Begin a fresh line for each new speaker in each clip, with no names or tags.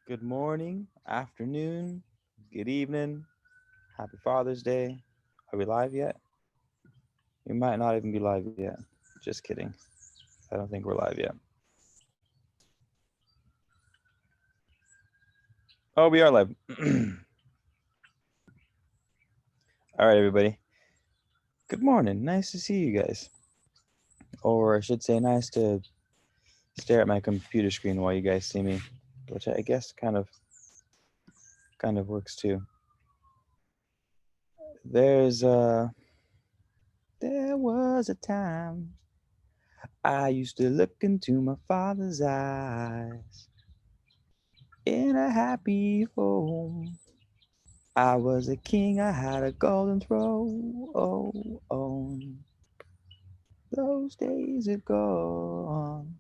Good morning, afternoon, good evening, happy Father's Day. Are we live yet? We might not even be live yet. Just kidding. I don't think we're live yet. Oh, we are live. All right, everybody. Good morning. Nice to see you guys. Or I should say, nice to stare at my computer screen while you guys see me, which I guess kind of works too. There was a time I used to look into my father's eyes in a happy home. I was a king, I had a golden throne. Oh, those days are gone.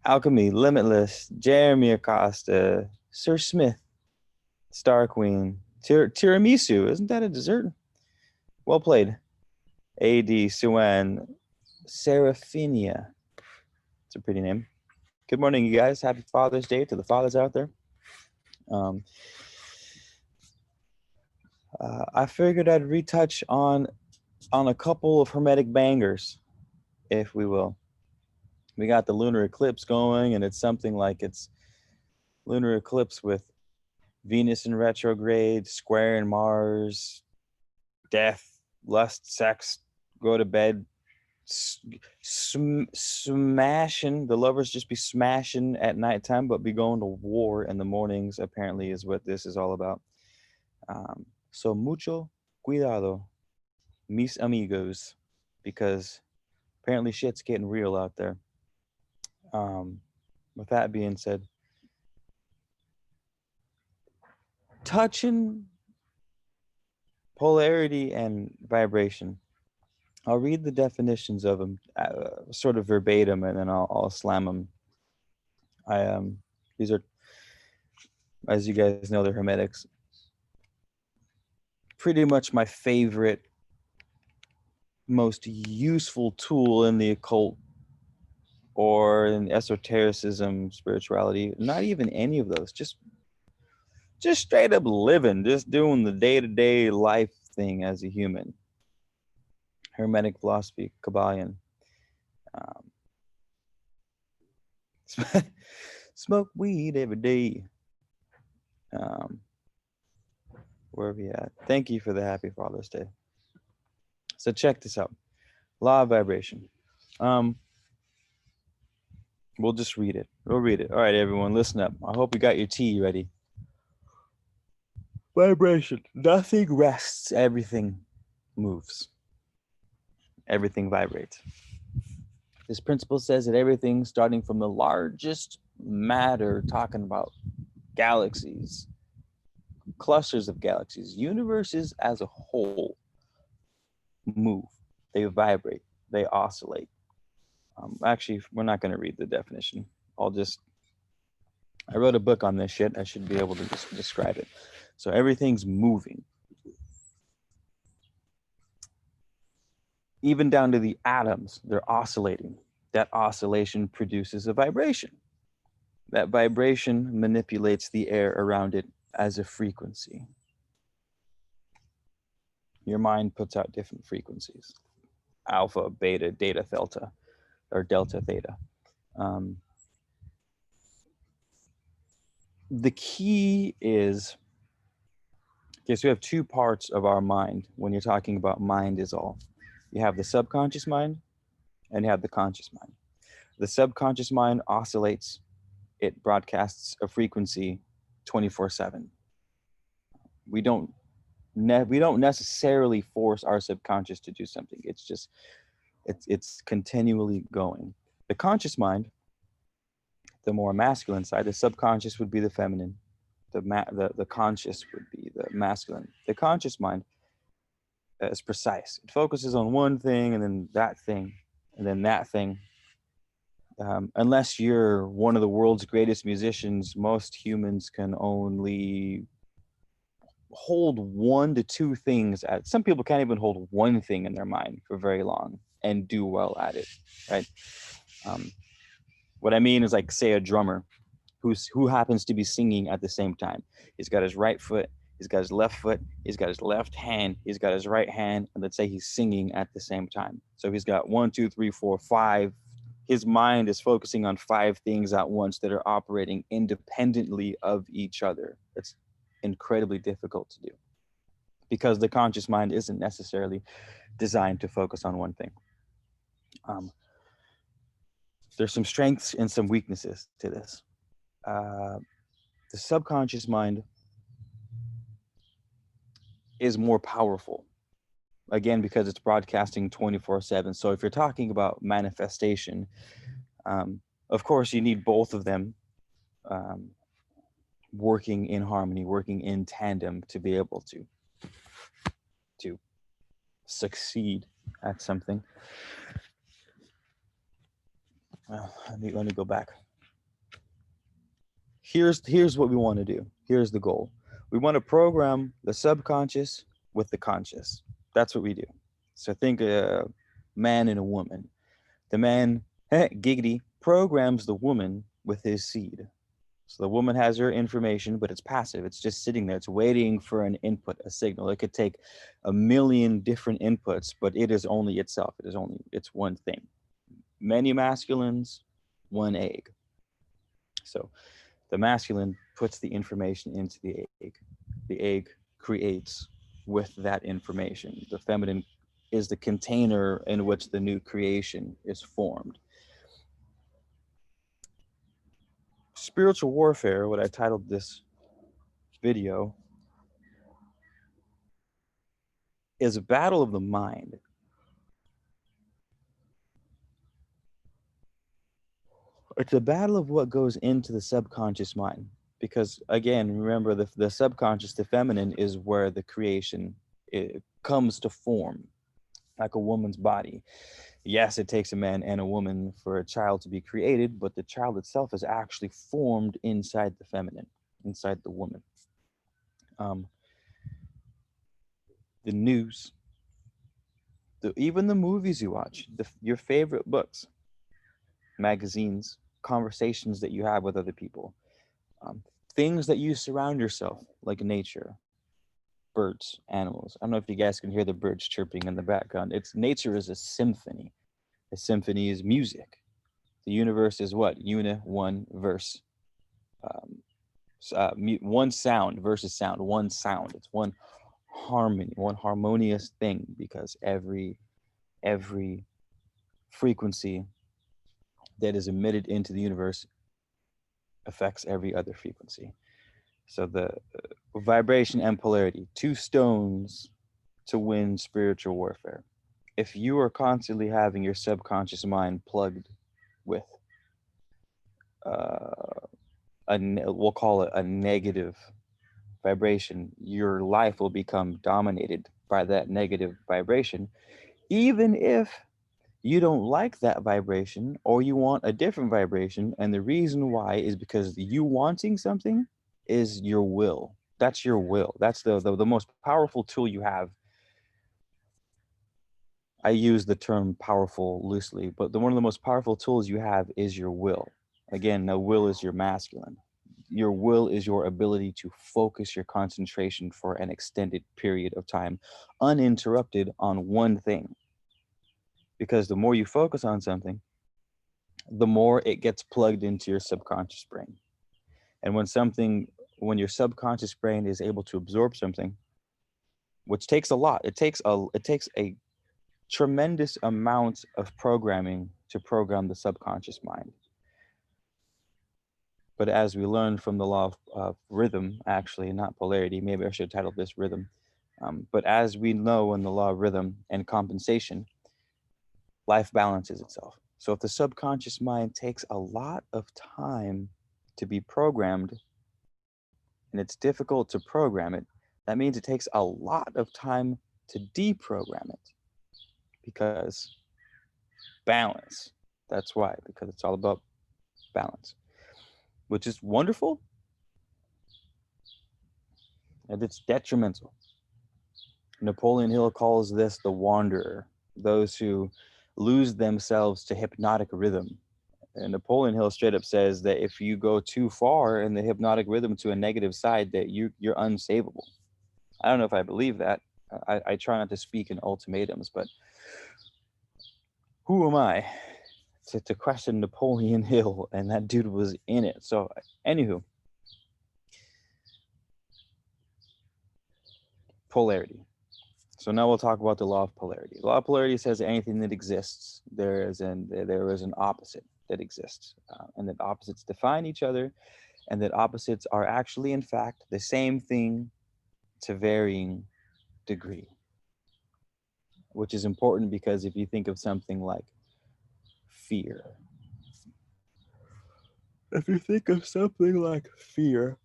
Alchemy, Limitless, Jeremy Acosta, Sir Smith, Star Queen, Tiramisu. Isn't that a dessert? Well played. A.D. Suan, Seraphinia. It's a pretty name. Good morning, you guys. Happy Father's Day to the fathers out there. Um, I figured I'd retouch on a couple of hermetic bangers, if we will. We got the lunar eclipse going, and it's something like it's lunar eclipse with Venus in retrograde, square in Mars, death, lust, sex, go to bed, smashing. The lovers just be smashing at nighttime, but be going to war in the mornings, apparently, is what this is all about. So mucho cuidado, mis amigos, because apparently shit's getting real out there. With that being said, touching polarity and vibration. I'll read the definitions of them sort of verbatim, and then I'll slam them. These are, as you guys know, they're hermetics. Pretty much my favorite, most useful tool in the occult or in esotericism, spirituality. Not even any of those. Just straight up living, just doing the day-to-day life thing as a human. Hermetic philosophy, Kabbalion. Smoke weed every day. Where are we at? Thank you for the happy Father's Day. So check this out. Law of vibration. We'll just read it. We'll read it. All right, everyone, listen up. I hope you got your tea ready. Vibration. Nothing rests. Everything moves. Everything vibrates. This principle says that everything, starting from the largest matter, talking about galaxies, clusters of galaxies, universes as a whole, move. They vibrate. They oscillate. Actually, we're not going to read the definition. I wrote a book on this shit. I should be able to just describe it. So everything's moving. Even down to the atoms, they're oscillating. That oscillation produces a vibration. That vibration manipulates the air around it as a frequency. Your mind puts out different frequencies: alpha, beta, delta, theta, or delta, theta. The key is, okay, so we have two parts of our mind when you're talking about mind is all. You have the subconscious mind and you have the conscious mind. The subconscious mind oscillates. It broadcasts a frequency 24/7. We don't necessarily force our subconscious to do something. It's just, it's continually going. The conscious mind, the more masculine side, the subconscious would be the feminine. The conscious would be the masculine. The conscious mind is precise. It focuses on one thing and then that thing and then that thing. Unless you're one of the world's greatest musicians, most humans can only hold one to two things at. Some people can't even hold one thing in their mind for very long and do well at it, right? What I mean is, like, say a drummer. who happens to be singing at the same time. He's got his right foot, he's got his left foot, he's got his left hand, he's got his right hand, and let's say he's singing at the same time. So he's got 1, 2, 3, 4, 5. His mind is focusing on 5 things at once that are operating independently of each other. It's incredibly difficult to do because the conscious mind isn't necessarily designed to focus on one thing. There's some strengths and some weaknesses to this. The subconscious mind is more powerful, again, because it's broadcasting 24/7. So if you're talking about manifestation, of course, you need both of them working in harmony, working in tandem to be able to succeed at something. Well, let me go back. Here's what we want to do. Here's the goal. We want to program the subconscious with the conscious. That's what we do. So think a man and a woman. The man, giggity, programs the woman with his seed. So the woman has her information, but it's passive. It's just sitting there. It's waiting for an input, a signal. It could take a million different inputs, but it is only itself. It's one thing. Many masculines, one egg. So the masculine puts the information into the egg. The egg creates with that information. The feminine is the container in which the new creation is formed. Spiritual warfare, what I titled this video, is a battle of the mind. It's a battle of what goes into the subconscious mind. Because again, remember the subconscious, the feminine, is where the creation comes to form, like a woman's body. Yes, it takes a man and a woman for a child to be created, but the child itself is actually formed inside the feminine, inside the woman. The news, even the movies you watch, your favorite books, magazines, conversations that you have with other people, things that you surround yourself, like nature, birds, animals. I don't know if you guys can hear the birds chirping in the background. Nature is a symphony. A symphony is music. The universe is what? One verse. One sound versus sound. One sound. It's one harmony, one harmonious thing, because every frequency that is emitted into the universe affects every other frequency. So the vibration and polarity, 2 stones to win spiritual warfare. If you are constantly having your subconscious mind plugged with we'll call it a negative vibration, your life will become dominated by that negative vibration, even if you don't like that vibration or you want a different vibration. And the reason why is because you wanting something is your will. That's your will. That's the most powerful tool you have. I use the term powerful loosely, but one of the most powerful tools you have is your will. Again, the will is your masculine. Your will is your ability to focus your concentration for an extended period of time, uninterrupted, on one thing. Because the more you focus on something, the more it gets plugged into your subconscious brain. And when your subconscious brain is able to absorb something, which takes a lot, it takes a tremendous amount of programming to program the subconscious mind. But as we learned from the law of rhythm, actually, not polarity, maybe I should title this rhythm. But as we know in the law of rhythm and compensation, life balances itself. So if the subconscious mind takes a lot of time to be programmed, and it's difficult to program it, that means it takes a lot of time to deprogram it. Because balance. That's why, because it's all about balance, which is wonderful, and it's detrimental. Napoleon Hill calls this the wanderer, those who lose themselves to hypnotic rhythm And Napoleon Hill straight up says that if you go too far in the hypnotic rhythm to a negative side, that you're unsavable. I don't know if I believe that. I try not to speak in ultimatums, but who am I to question Napoleon Hill? And that dude was in it. So, anywho, polarity. So now we'll talk about the law of polarity. The law of polarity says that anything that exists, there is an opposite that exists, and that opposites define each other, and that opposites are actually, in fact, the same thing to varying degree. Which is important because if you think of something like fear, if you think of something like fear,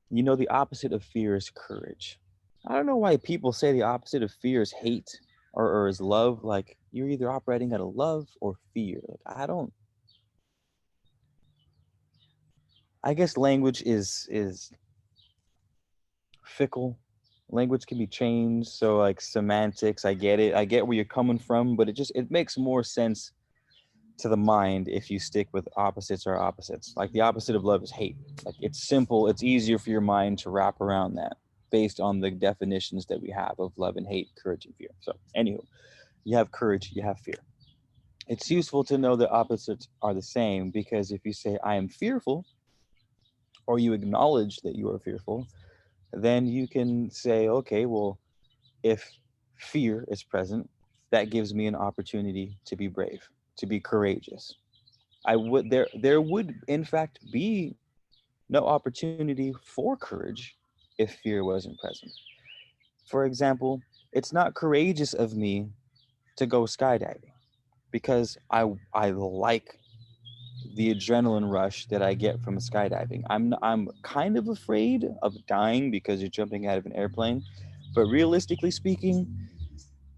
you know the opposite of fear is courage. I don't know why people say the opposite of fear is hate or is love. Like you're either operating out of love or fear. Like I guess language is fickle. Language can be changed. So like semantics, I get it. I get where you're coming from, but it makes more sense to the mind if you stick with opposites are opposites. Like the opposite of love is hate. Like it's simple. It's easier for your mind to wrap around that based on the definitions that we have of love and hate, courage and fear. So anywho, you have courage, you have fear. It's useful to know that opposites are the same because if you say I am fearful or you acknowledge that you are fearful, then you can say, okay, well, if fear is present, that gives me an opportunity to be brave, to be courageous. There would in fact be no opportunity for courage if fear wasn't present. For example, it's not courageous of me to go skydiving because I like the adrenaline rush that I get from skydiving. I'm kind of afraid of dying because you're jumping out of an airplane, but realistically speaking,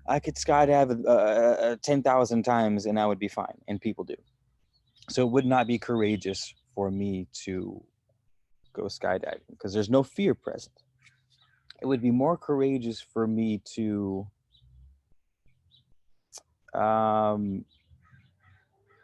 I could skydive 10,000 times and I would be fine, and people do. So it would not be courageous for me to go skydiving because there's no fear present. It would be more courageous for me to um,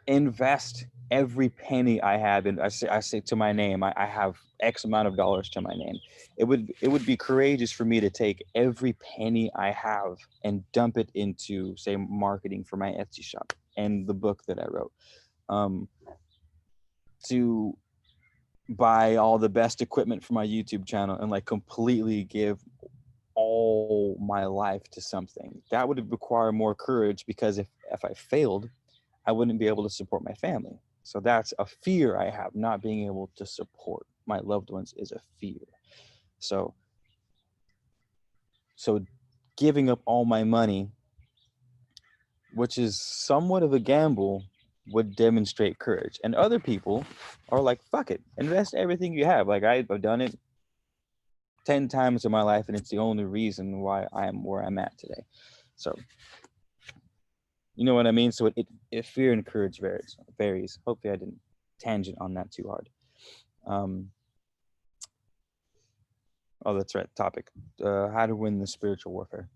invest every penny I have in. I say to my name, I have X amount of dollars to my name. It would be courageous for me to take every penny I have and dump it into, say, marketing for my Etsy shop and the book that I wrote. To buy all the best equipment for my YouTube channel and like completely give all my life to something. That would require more courage because if I failed, I wouldn't be able to support my family. So that's a fear I have. Not being able to support my loved ones is a fear. So giving up all my money, which is somewhat of a gamble, would demonstrate courage. And other people are like, fuck it, invest everything you have. Like I've done it 10 times in my life, and it's the only reason why I am where I'm at today. So, you know what I mean? So it fear and courage varies. Hopefully I didn't tangent on that too hard. Oh, that's right. Topic. How to win the spiritual warfare.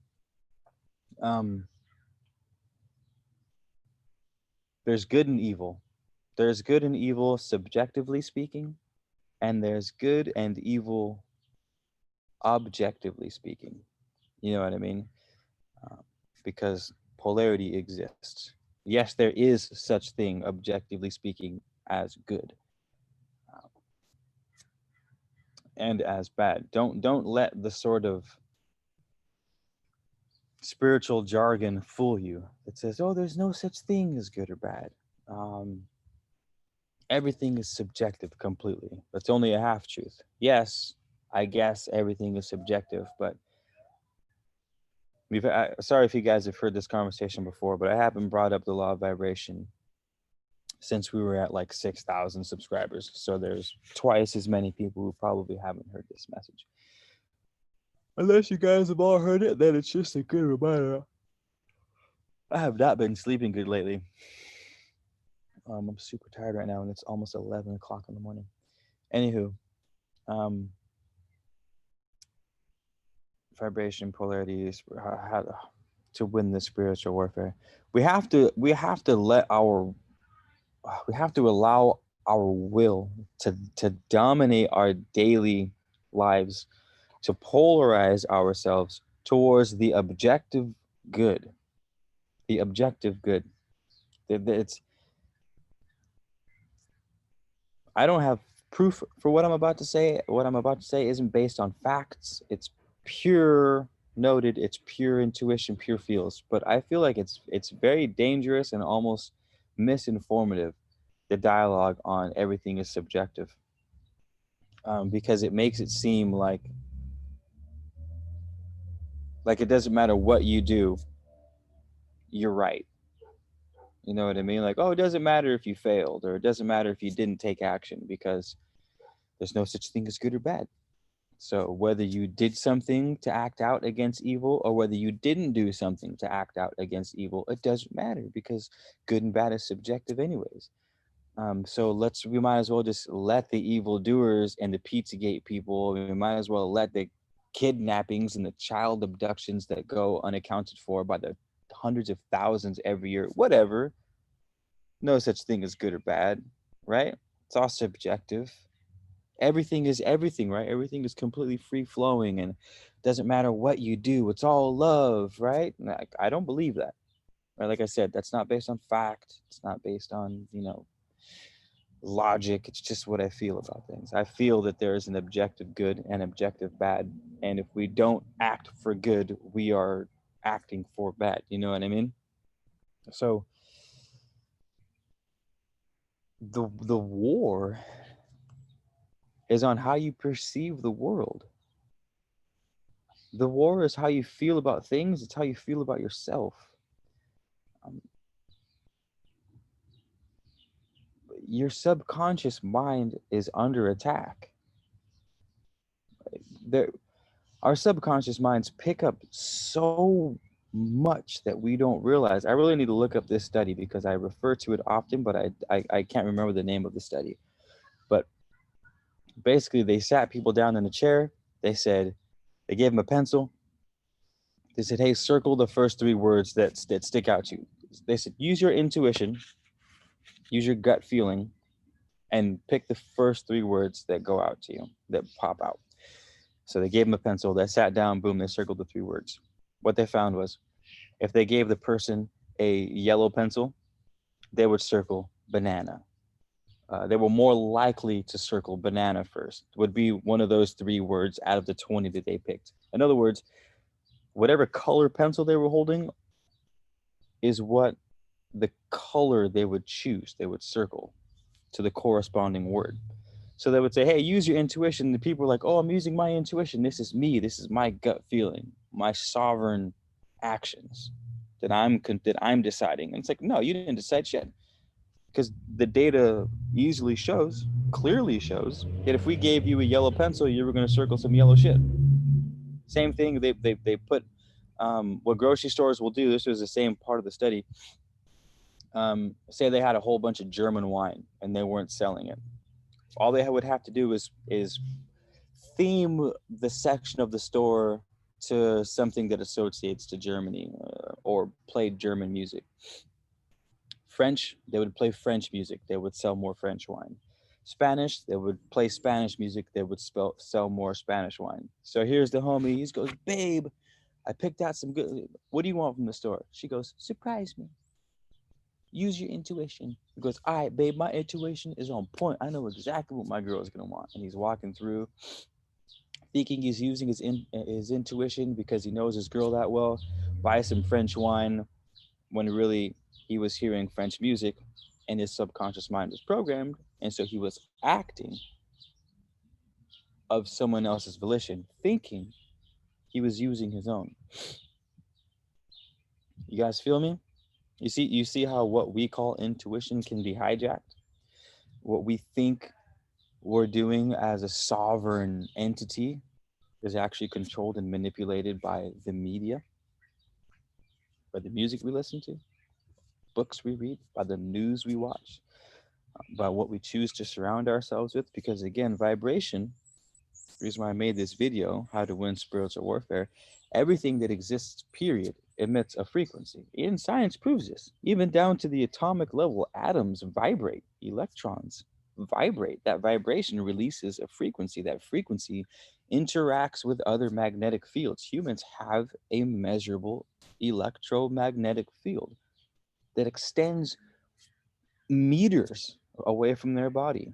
There's good and evil. There's good and evil subjectively speaking, and there's good and evil objectively speaking. You know what I mean? Because polarity exists. Yes, there is such thing, objectively speaking, as good and as bad. Don't let the sort of spiritual jargon fool you. It says, "Oh, there's no such thing as good or bad." Everything is subjective completely. That's only a half truth. Yes, I guess everything is subjective, but sorry if you guys have heard this conversation before, but I haven't brought up the law of vibration since we were at like 6,000 subscribers. So there's twice as many people who probably haven't heard this message. Unless you guys have all heard it, then it's just a good reminder. I have not been sleeping good lately. I'm super tired right now, and it's almost 11 o'clock in the morning. Anywho, vibration, polarity is how to win the spiritual warfare. We have to let our we have to allow our will to dominate our daily lives, to polarize ourselves towards the objective good. The objective good. It's, I don't have proof for what I'm about to say. What I'm about to say isn't based on facts. It's pure noted. It's pure intuition, pure feels. But I feel like it's very dangerous and almost misinformative. The dialogue on everything is subjective, because it makes it seem like it doesn't matter what you do, you're right. You know what I mean? Like, oh, it doesn't matter if you failed, or it doesn't matter if you didn't take action, because there's no such thing as good or bad. So whether you did something to act out against evil, or whether you didn't do something to act out against evil, it doesn't matter, because good and bad is subjective anyways. So we might as well just let the evildoers and the Pizzagate people, we might as well let the kidnappings and the child abductions that go unaccounted for by the hundreds of thousands every year, whatever. No such thing as good or bad, right? It's all subjective. Everything is everything, right? Everything is completely free flowing, and doesn't matter what you do. It's all love, right? Like, I don't believe that. Right? Like I said, that's not based on fact. It's not based on, logic. It's just what I feel about things. I feel that there is an objective good and objective bad. And if we don't act for good, we are acting for bad. You know what I mean? So the war is on how you perceive the world. The war is how you feel about things. It's how you feel about yourself. Um, your subconscious mind is under attack. There, our subconscious minds pick up so much that we don't realize. I really need to look up this study because I refer to it often, but I can't remember the name of the study. But basically, they sat people down in a chair. They gave them a pencil. They said, hey, circle the first three words that stick out to you. They said, use your intuition, use your gut feeling, and pick the first three words that go out to you, that pop out. So they gave them a pencil. They sat down, boom, they circled the three words. What they found was, if they gave the person a yellow pencil, they would circle banana. They were more likely to circle banana first, would be one of those three words out of the 20 that they picked. In other words, whatever color pencil they were holding is what the color they would choose, they would circle to the corresponding word. So they would say, hey, use your intuition. The people are like, oh, I'm using my intuition. This is me. This is my gut feeling, my sovereign actions that I'm deciding. And it's like, no, you didn't decide shit. Because the data clearly shows that if we gave you a yellow pencil, you were going to circle some yellow shit. Same thing. They put what grocery stores will do. This was the same part of the study. Say they had a whole bunch of German wine and they weren't selling it. All they would have to do is theme the section of the store to something that associates to Germany, or play German music. French, they would play French music. They would sell more French wine. Spanish, they would play Spanish music. They would sell more Spanish wine. So here's the homie. He goes, babe, I picked out some good. What do you want from the store? She goes, surprise me. Use your intuition. He goes, all right, babe, my intuition is on point. I know exactly what my girl is going to want. And he's walking through, thinking he's using his intuition because he knows his girl that well. Buy some French wine, when really he was hearing French music and his subconscious mind was programmed. And so he was acting of someone else's volition, thinking he was using his own. You guys feel me? You see how what we call intuition can be hijacked? What we think we're doing as a sovereign entity is actually controlled and manipulated by the media, by the music we listen to, books we read, by the news we watch, by what we choose to surround ourselves with. Because again, vibration, the reason why I made this video, how to win spiritual warfare, everything that exists, period, emits a frequency. And science proves this. Even down to the atomic level, atoms vibrate, electrons vibrate. That vibration releases a frequency. That frequency interacts with other magnetic fields. Humans have a measurable electromagnetic field that extends meters away from their body.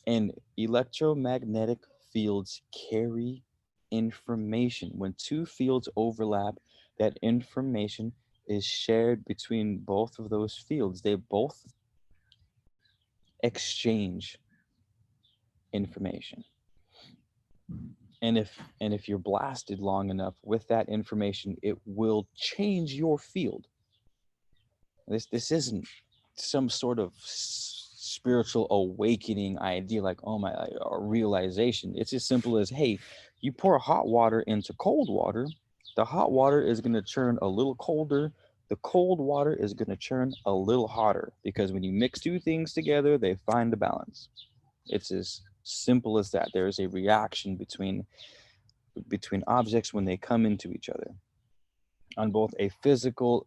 And electromagnetic fields carry information. When two fields overlap, that information is shared between both of those fields. They both exchange information. And if you're blasted long enough with that information, it will change your field. This isn't some sort of spiritual awakening idea, like, oh my, or realization. It's as simple as, hey, you pour hot water into cold water, the hot water is going to churn a little colder, the cold water is going to churn a little hotter, because when you mix two things together, they find a balance. It's as simple as that. There is a reaction between objects when they come into each other, on both a physical,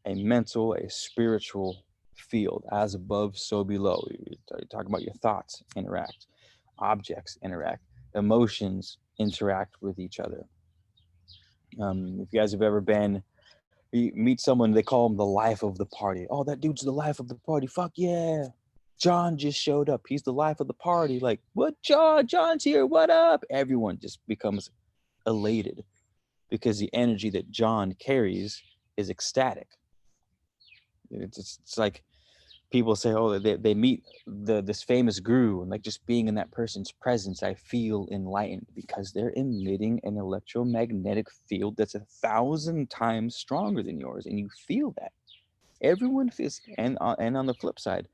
a mental, a spiritual field. As above, so below. You talk about your thoughts interact, objects interact, emotions interact with each other. If you guys have ever been, you meet someone, they call them the life of the party. Oh, that dude's the life of the party. Fuck yeah. John just showed up. He's the life of the party. Like, what, John? John's here. What up? Everyone just becomes elated because the energy that John carries is ecstatic. It's like people say, oh, they meet this famous guru, and like just being in that person's presence, I feel enlightened, because they're emitting an electromagnetic field that's 1,000 times stronger than yours, and you feel that. Everyone feels, and on the flip side,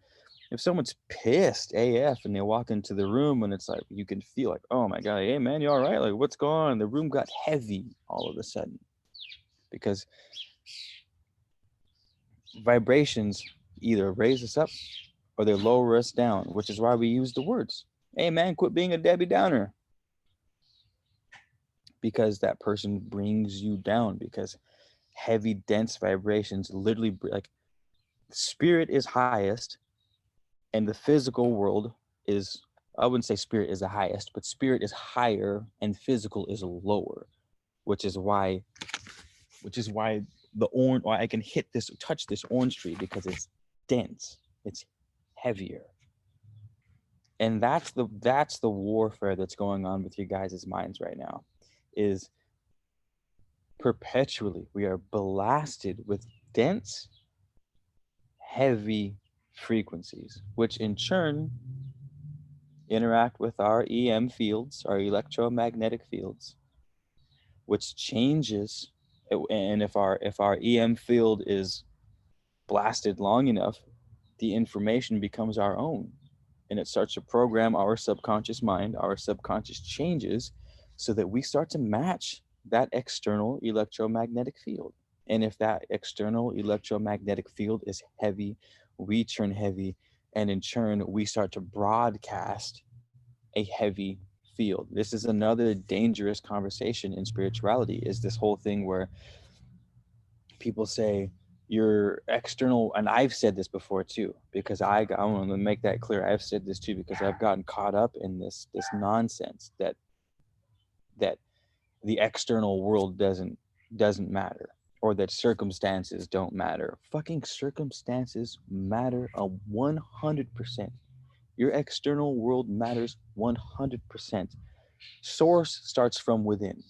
if someone's pissed AF and they walk into the room and it's like, you can feel like, oh my God, hey man, you all right? Like, what's going on? The room got heavy all of a sudden, because vibrations either raise us up or they lower us down, which is why we use the words, hey man, quit being a Debbie Downer, because that person brings you down, because heavy, dense vibrations literally, like, spirit is highest and the physical world is, I wouldn't say spirit is the highest, but spirit is higher and physical is lower, which is why the orange, why I can touch this orange tree, because it's dense, it's heavier. And that's the warfare that's going on with you guys' minds right now, is perpetually we are blasted with dense, heavy frequencies, which in turn interact with our EM fields, our electromagnetic fields, which changes. And if our EM field is blasted long enough, the information becomes our own, and it starts to program our subconscious mind. Our subconscious changes so that we start to match that external electromagnetic field. And if that external electromagnetic field is heavy, we turn heavy, and in turn we start to broadcast a heavy field. This is another dangerous conversation in spirituality, is this whole thing where people say your external, and I've said this before too, because I want to make that clear. I've said this too because I've gotten caught up in this nonsense that the external world doesn't matter, or that circumstances don't matter. Fucking circumstances matter 100%. Your external world matters 100%. Source starts from within.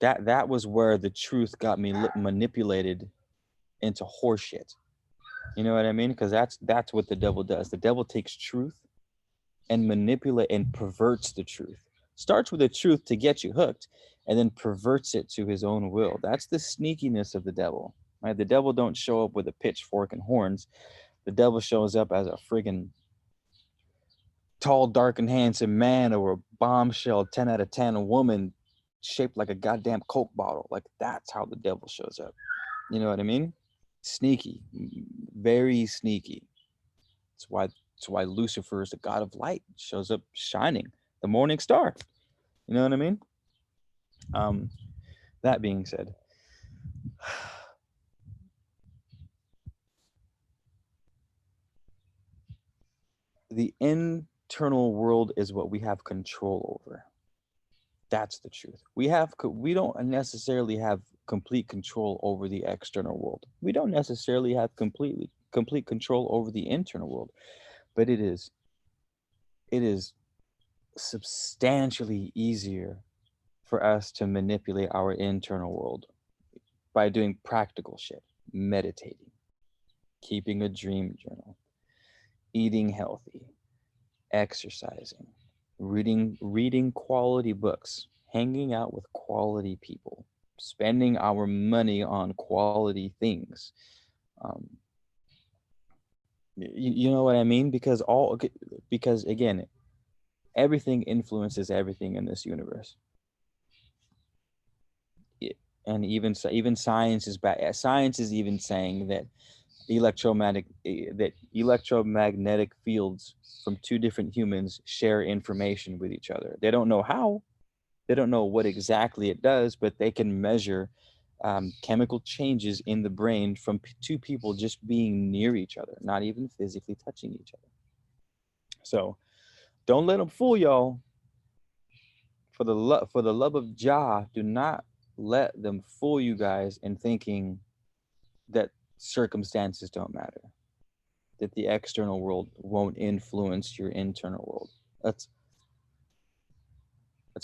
That was where the truth got me manipulated into horseshit. You know what I mean? Because that's what the devil does. The devil takes truth and manipulate and perverts the truth. Starts with the truth to get you hooked, and then perverts it to his own will. That's the sneakiness of the devil. Right? The devil don't show up with a pitchfork and horns. The devil shows up as a friggin' tall, dark, and handsome man, or a bombshell 10 out of 10 woman shaped like a goddamn Coke bottle. Like, that's how the devil shows up. You know what I mean? Sneaky, very sneaky. It's why Lucifer is the god of light, shows up shining, the morning star. You know what I mean? That being said, the internal world is what we have control over. That's the truth. We don't necessarily have complete control over the external world. We don't necessarily have complete control over the internal world, but it is substantially easier for us to manipulate our internal world by doing practical shit, meditating, keeping a dream journal, eating healthy, exercising, reading quality books, hanging out with quality people, spending our money on quality things. Um, you know what I mean? Because again, everything influences everything in this universe. And even science is bad. Science is even saying that electromagnetic fields from two different humans share information with each other. They don't know how, they don't know what exactly it does, but they can measure chemical changes in the brain from two people just being near each other, not even physically touching each other. So don't let them fool y'all. For the love of Jah, do not let them fool you guys in thinking that circumstances don't matter, that the external world won't influence your internal world. That's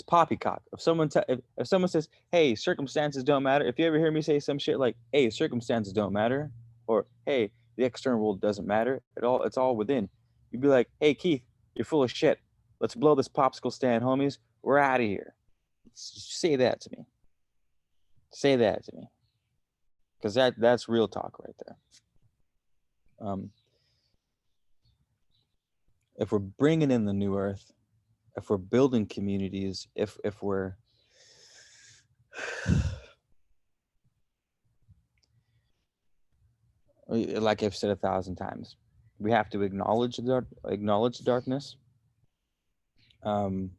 poppycock. If someone says, "Hey, circumstances don't matter," if you ever hear me say some shit like, "Hey, circumstances don't matter," or "Hey, the external world doesn't matter," it's all within. You'd be like, "Hey, Keith, you're full of shit. Let's blow this popsicle stand, homies. We're out of here." Say that to me. Say that to me, because that's real talk right there. Um, if we're bringing in the new earth, if we're building communities, if we're like I've said 1,000 times, we have to acknowledge the darkness, um,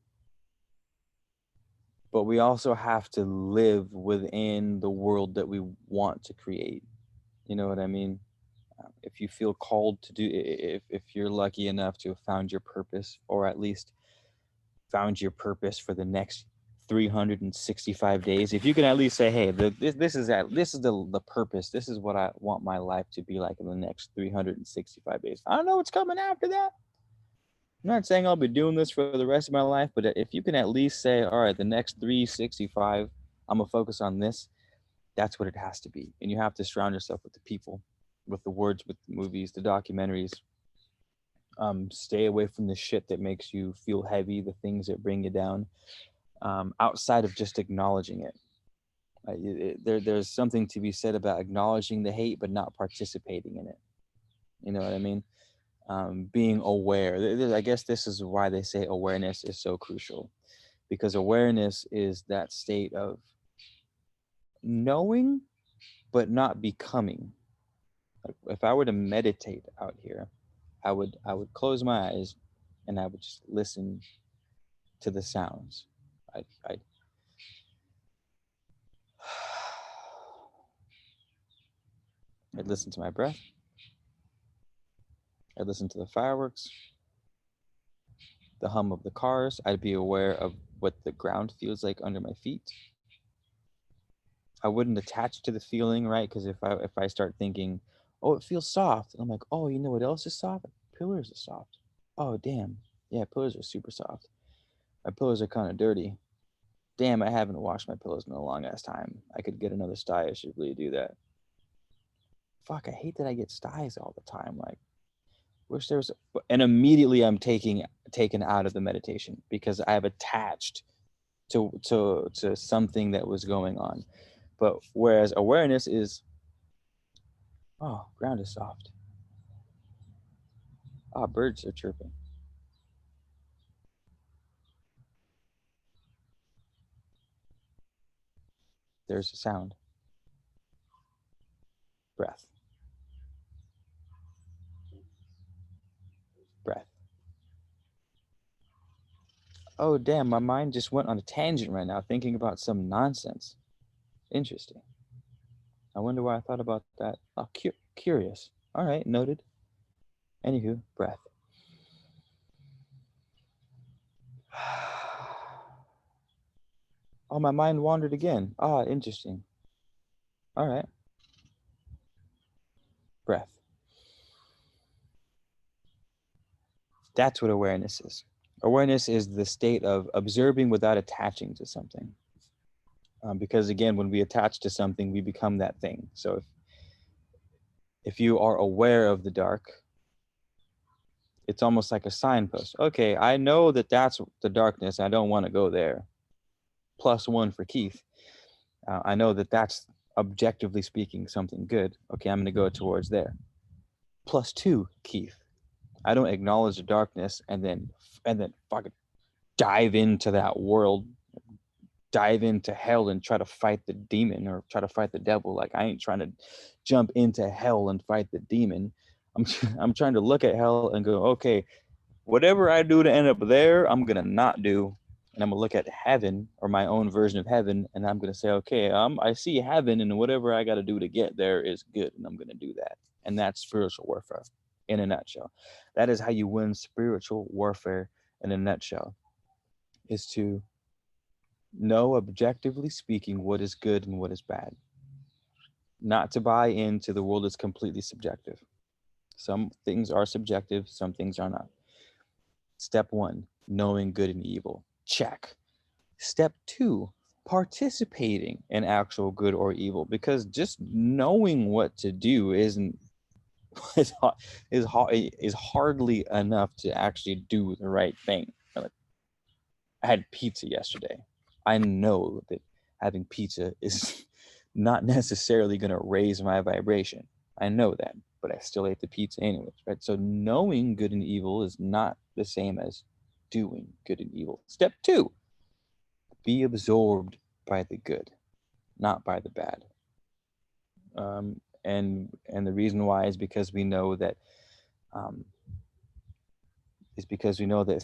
but we also have to live within the world that we want to create. You know what I mean? If you feel called to do, if you're lucky enough to have found your purpose, or at least found your purpose for the next 365 days, if you can at least say, hey, this is the purpose, this is what I want my life to be like in the next 365 days. I don't know what's coming after that. I'm not saying I'll be doing this for the rest of my life, but if you can at least say, all right, the next 365, I'm gonna focus on this, that's what it has to be. And you have to surround yourself with the people, with the words, with the movies, the documentaries. Stay away from the shit that makes you feel heavy, the things that bring you down, outside of just acknowledging it. There's something to be said about acknowledging the hate, but not participating in it. You know what I mean? Being aware. I guess this is why they say awareness is so crucial, because awareness is that state of knowing, but not becoming. Like if I were to meditate out here, I would close my eyes and I would just listen to the sounds. I'd I'd listen to my breath. I'd listen to the fireworks, the hum of the cars. I'd be aware of what the ground feels like under my feet. I wouldn't attach to the feeling, right? Because if I start thinking, oh, it feels soft, and I'm like, oh, you know what else is soft? Pillars are soft. Oh, damn. Yeah, pillars are super soft. My pillows are kind of dirty. Damn, I haven't washed my pillows in a long ass time. I could get another sty. I should really do that. Fuck, I hate that I get styes all the time. Like, wish there was, and immediately I'm taken out of the meditation because I have attached to something that was going on. But whereas awareness is, oh, ground is soft. Ah, birds are chirping. There's a sound. Breath. Breath. Oh, damn, my mind just went on a tangent right now thinking about some nonsense. Interesting. I wonder why I thought about that. Oh, curious. All right, noted. Anywho, breath. Oh, my mind wandered again. Ah, interesting. All right. Breath. That's what awareness is. Awareness is the state of observing without attaching to something. Because again, when we attach to something, we become that thing. So if you are aware of the dark, it's almost like a signpost. Okay, I know that that's the darkness. I don't want to go there. +1 for Keith. I know that that's objectively speaking something good. Okay, I'm going to go towards there. +2, Keith. I don't acknowledge the darkness and then fucking dive into that world, dive into hell and try to fight the demon or try to fight the devil. Like, I ain't trying to jump into hell and fight the demon. I'm trying to look at hell and go, okay, whatever I do to end up there, I'm gonna not do. And I'm gonna look at heaven or my own version of heaven, and I'm gonna say, okay, I see heaven, and whatever I got to do to get there is good, and I'm gonna do that. And that's spiritual warfare in a nutshell. That is how you win spiritual warfare in a nutshell, is to know objectively speaking what is good and what is bad. Not to buy into the world is completely subjective. Some things are subjective, some things are not. Step 1, knowing good and evil. Check. Step 2, participating in actual good or evil, because just knowing what to do isn't is hardly enough to actually do the right thing. Like, I had pizza yesterday. I know that having pizza is not necessarily going to raise my vibration. I know that, but I still ate the pizza anyways, right? So knowing good and evil is not the same as doing good and evil. Step 2, be absorbed by the good, not by the bad. And the reason why is because we know that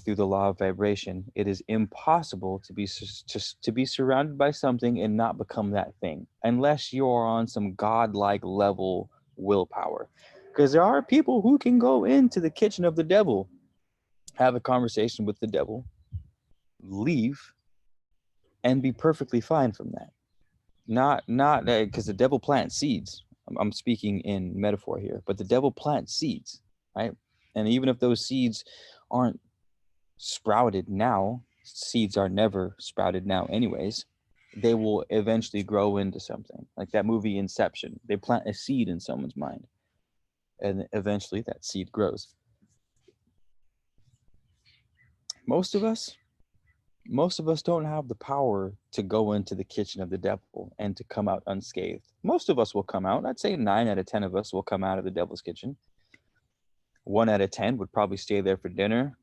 through the law of vibration, it is impossible to be surrounded by something and not become that thing, unless you are on some godlike level willpower. Because there are people who can go into the kitchen of the devil, have a conversation with the devil, leave, and be perfectly fine from that. Not because the devil plants seeds. I'm speaking in metaphor here, but the devil plants seeds, right? And even if those seeds aren't sprouted now, seeds are never sprouted now anyways, they will eventually grow into something. Like that movie Inception, they plant a seed in someone's mind, and eventually that seed grows. Most of us don't have the power to go into the kitchen of the devil and to come out unscathed. Most of us will come out. I'd say 9 out of 10 of us will come out of the devil's kitchen. 1 out of 10 would probably stay there for dinner,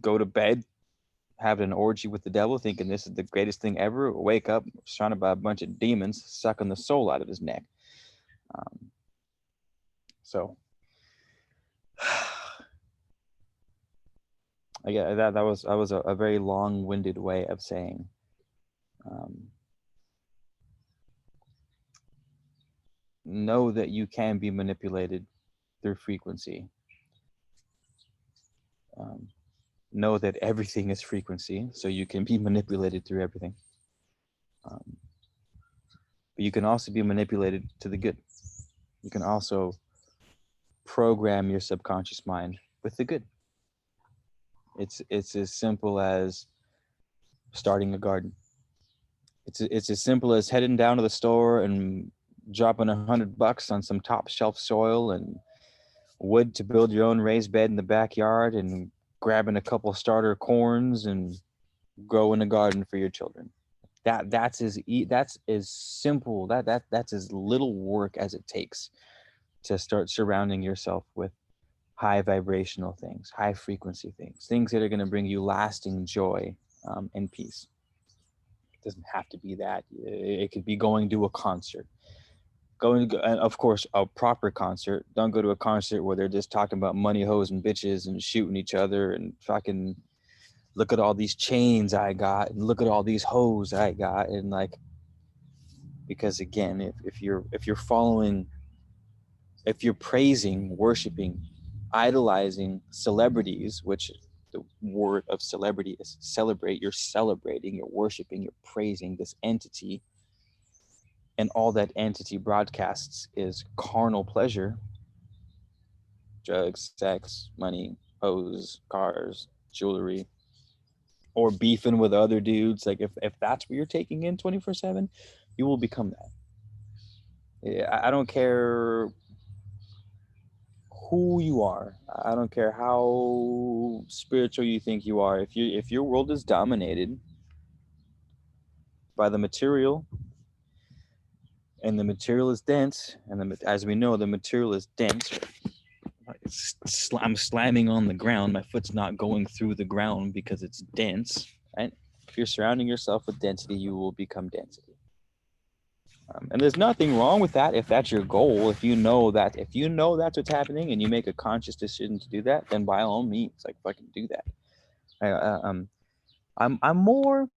go to bed, have an orgy with the devil, thinking this is the greatest thing ever, wake up surrounded by a bunch of demons sucking the soul out of his neck. So yeah, that was a very long-winded way of saying know that you can be manipulated through frequency. Know that everything is frequency, so you can be manipulated through everything. But you can also be manipulated to the good. You can also program your subconscious mind with the good. It's as simple as starting a garden. It's as simple as heading down to the store and dropping $100 on some top shelf soil and wood to build your own raised bed in the backyard, and grabbing a couple starter corns and growing a garden for your children. That's as simple. That's as little work as it takes to start surrounding yourself with high vibrational things, high frequency things that are going to bring you lasting joy and peace. It doesn't have to be that. It could be going to a concert. And of course, a proper concert. Don't go to a concert where they're just talking about money, hoes, and bitches and shooting each other and fucking look at all these chains I got and look at all these hoes I got. And like, because again, if you're praising, worshiping, idolizing celebrities, which the word of celebrity is celebrate. You're celebrating, you're worshiping, you're praising this entity, and all that entity broadcasts is carnal pleasure, drugs, sex, money, hoes, cars, jewelry, or beefing with other dudes. Like if that's what you're taking in 24/7, you will become that. I don't care who you are. I don't care how spiritual you think you are. If your world is dominated by the material, and the material is dense, and as we know, the material is dense. I'm slamming on the ground. My foot's not going through the ground because it's dense. Right? If you're surrounding yourself with density, you will become density. And there's nothing wrong with that if that's your goal. If you know that's what's happening, and you make a conscious decision to do that, then by all means, like fucking do that. I'm more